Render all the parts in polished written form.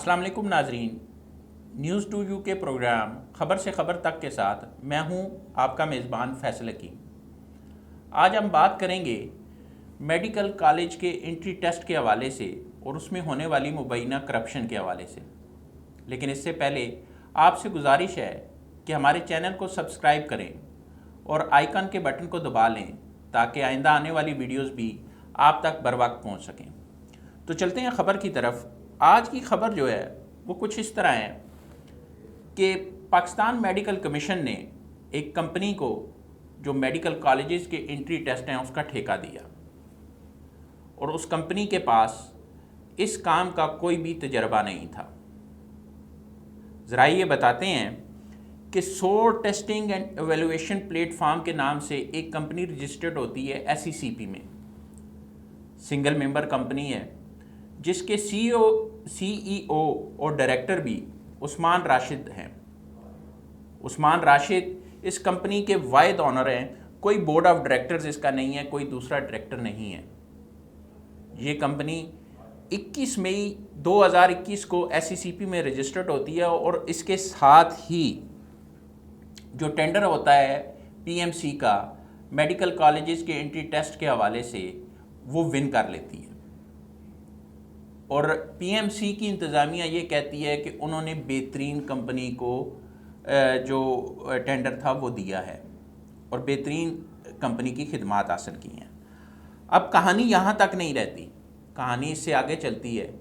अस्सलाम वालेकुम नाजरीन, न्यूज़ टू यू के प्रोग्राम ख़बर से ख़बर तक के साथ मैं हूं आपका मेज़बान फैसल हकीम। आज हम बात करेंगे मेडिकल कॉलेज के एंट्री टेस्ट के हवाले से और उसमें होने वाली मुबैना करप्शन के हवाले से। लेकिन इससे पहले आपसे गुजारिश है कि हमारे चैनल को सब्सक्राइब करें और आइकन के बटन को दबा लें ताकि आइंदा आने वाली वीडियोज़ भी आप तक बर वक्त पहुँच सकें। तो चलते हैं ख़बर की तरफ। आज की ख़बर जो है वो कुछ इस तरह है कि पाकिस्तान मेडिकल कमीशन ने एक कंपनी को जो मेडिकल कॉलेजेस के एंट्री टेस्ट हैं उसका ठेका दिया और उस कंपनी के पास इस काम का कोई भी तजर्बा नहीं था। ज़रा ये बताते हैं कि सोर टेस्टिंग एंड एवेलुएशन प्लेटफॉर्म के नाम से एक कंपनी रजिस्टर्ड होती है SECP में। सिंगल मेंबर कंपनी है जिसके CEO और डायरेक्टर भी उस्मान राशिद हैं। उस्मान राशिद इस कंपनी के वाहिद ऑनर हैं, कोई बोर्ड ऑफ डायरेक्टर्स इसका नहीं है, कोई दूसरा डायरेक्टर नहीं है। ये कंपनी 21 मई 2021 को SECP में रजिस्टर्ड होती है और इसके साथ ही जो टेंडर होता है PMC का मेडिकल कॉलेजेस के एंट्री टेस्ट के हवाले से वो विन कर लेती है। और PMC की इंतज़ामिया ये कहती है कि उन्होंने बेहतरीन कंपनी को जो टेंडर था वो दिया है और बेहतरीन कंपनी की खिदमात हासिल की हैं। अब कहानी यहाँ तक नहीं रहती, कहानी इससे आगे चलती है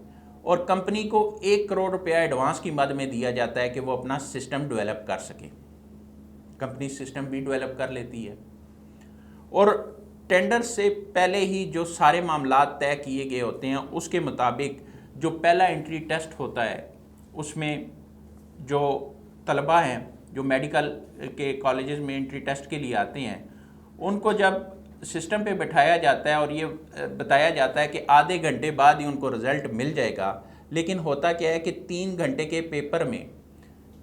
और कंपनी को 1 करोड़ रुपया एडवांस की मद में दिया जाता है कि वो अपना सिस्टम डेवलप कर सके। कंपनी सिस्टम भी डेवलप कर लेती है और टेंडर से पहले ही जो सारे मामलात तय किए गए होते हैं उसके मुताबिक जो पहला एंट्री टेस्ट होता है उसमें जो तलबा हैं जो मेडिकल के कॉलेजेस में एंट्री टेस्ट के लिए आते हैं उनको जब सिस्टम पे बैठाया जाता है और ये बताया जाता है कि आधे घंटे बाद ही उनको रिज़ल्ट मिल जाएगा। लेकिन होता क्या है कि 3 घंटे के पेपर में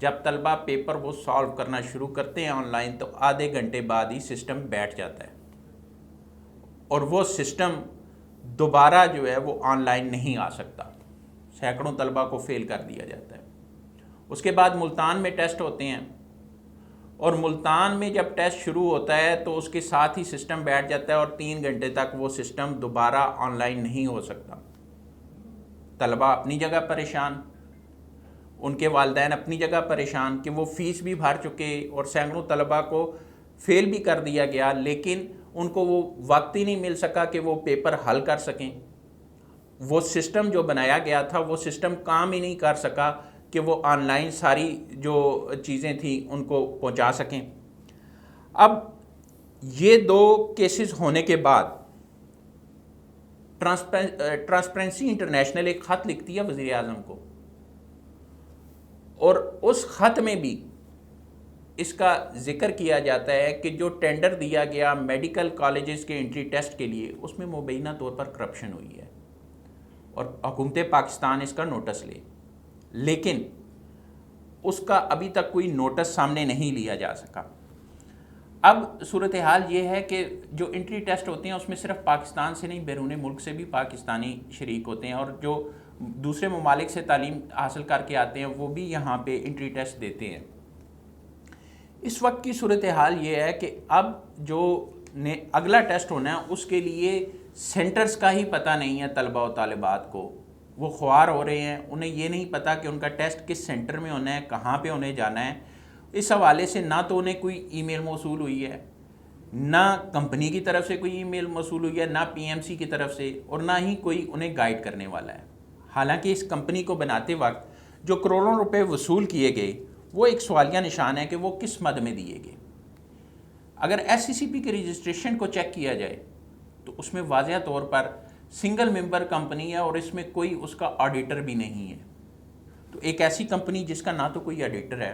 जब तलबा पेपर वो सॉल्व करना शुरू करते हैं ऑनलाइन तो आधे घंटे बाद ही सिस्टम बैठ जाता है और वो सिस्टम दोबारा जो है वो ऑनलाइन नहीं आ सकता। सैकड़ों तलबा को फेल कर दिया जाता है। उसके बाद मुल्तान में टेस्ट होते हैं और मुल्तान में जब टेस्ट शुरू होता है तो उसके साथ ही सिस्टम बैठ जाता है और 3 घंटे तक वो सिस्टम दोबारा ऑनलाइन नहीं हो सकता। तलबा अपनी जगह परेशान, उनके वालिदैन अपनी जगह परेशान कि वो फ़ीस भी भर चुके और सैकड़ों तलबा को फेल भी कर दिया गया, लेकिन उनको वो वक्त ही नहीं मिल सका कि वो पेपर हल कर सकें। वो सिस्टम जो बनाया गया था वो सिस्टम काम ही नहीं कर सका कि वो ऑनलाइन सारी जो चीज़ें थी उनको पहुंचा सकें। अब ये 2 केसेस होने के बाद ट्रांसपेरेंसी इंटरनेशनल एक ख़त लिखती है वज़ीर आज़म को और उस ख़त में भी इसका ज़िक्र किया जाता है कि जो टेंडर दिया गया मेडिकल कॉलेजेस के एंट्री टेस्ट के लिए उसमें मुबैना तौर पर करप्शन हुई है और हुकूमत पाकिस्तान इसका नोटिस ले, लेकिन उसका अभी तक कोई नोटिस सामने नहीं लिया जा सका। अब सूरत हाल ये है कि जो एंट्री टेस्ट होते हैं उसमें सिर्फ पाकिस्तान से नहीं बैरून मुल्क से भी पाकिस्तानी शरीक होते हैं और जो दूसरे ममालिक से तालीम हासिल करके आते हैं वो भी यहाँ पे एंट्री टेस्ट देते हैं। इस वक्त की सूरत हाल ये है कि अब जो अगला टेस्ट होना है उसके लिए सेंटर्स का ही पता नहीं है तलबा और तालिबात को। वो ख्वार हो रहे हैं, उन्हें ये नहीं पता कि उनका टेस्ट किस सेंटर में होना है, कहाँ पे होने जाना है। इस हवाले से ना तो उन्हें कोई ईमेल मौसूल हुई है, ना कंपनी की तरफ से कोई ईमेल मौसूल हुई है, ना PMC की तरफ से, और ना ही कोई उन्हें गाइड करने वाला है। हालांकि इस कंपनी को बनाते वक्त जो करोड़ों रुपए वसूल किए गए वो एक सवालिया निशान है कि वो किस मद में दिए गए। अगर SECP के रजिस्ट्रेशन को चेक किया जाए तो उसमें वाज़ेह तौर पर सिंगल मेंबर कंपनी है और इसमें कोई उसका ऑडिटर भी नहीं है। तो एक ऐसी कंपनी जिसका ना तो कोई ऑडिटर है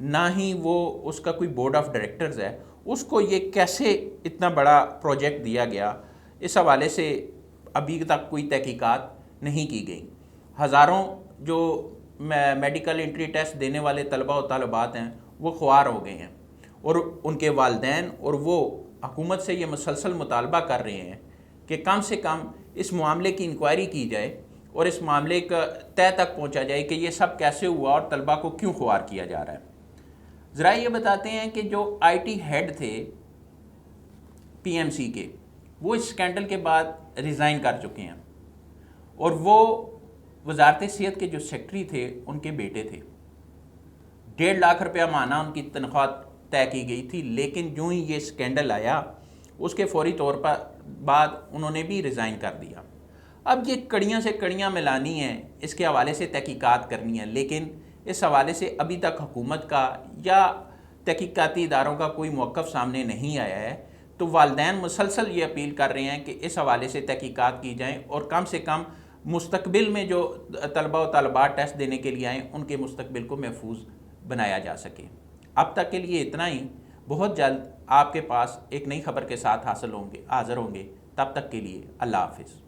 ना ही वो उसका कोई बोर्ड ऑफ डायरेक्टर्स है, उसको ये कैसे इतना बड़ा प्रोजेक्ट दिया गया, इस हवाले से अभी तक कोई तहकीकात नहीं की गई। हज़ारों जो मेडिकल एंट्री टेस्ट देने वाले तलबा और तालिबात हैं वो ख्वार हो गए हैं और उनके वालिदैन और वो हुकूमत से ये मुसलसल मुतालबा कर रहे हैं कि कम से कम इस मामले की इंक्वायरी की जाए और इस मामले का तय तक पहुंचा जाए कि ये सब कैसे हुआ और तलबा को क्यों खुआर किया जा रहा है। ज़रा ये बताते हैं कि जो आईटी हेड थे पीएमसी के, वो इस स्कैंडल के बाद रिज़ाइन कर चुके हैं और वो वजारत सेहत के जो सेक्रेटरी थे उनके बेटे थे। 1.5 लाख रुपया माना उनकी तनख्वाह तय की गई थी, लेकिन जो ही ये स्कैंडल आया उसके फौरी तौर पर बाद उन्होंने भी रिज़ाइन कर दिया। अब ये कड़ियाँ से कड़ियाँ मिलानी हैं, इसके हवाले से तहकीकात करनी है, लेकिन इस हवाले से अभी तक हुकूमत का या तहकीकाती इदारों का कोई मौक़िफ़ सामने नहीं आया है। तो वालिदैन मुसलसल ये अपील कर रहे हैं कि इस हवाले से तहकीकात की जाएँ और कम से कम मुस्तकबिल में जो तलबा व तलबात टेस्ट देने के लिए आएँ उनके मुस्तकबिल को महफूज बनाया जा सके। अब तक के लिए इतना ही। बहुत जल्द आपके पास एक नई खबर के साथ हाजिर होंगे। तब तक के लिए अल्लाह हाफिज़।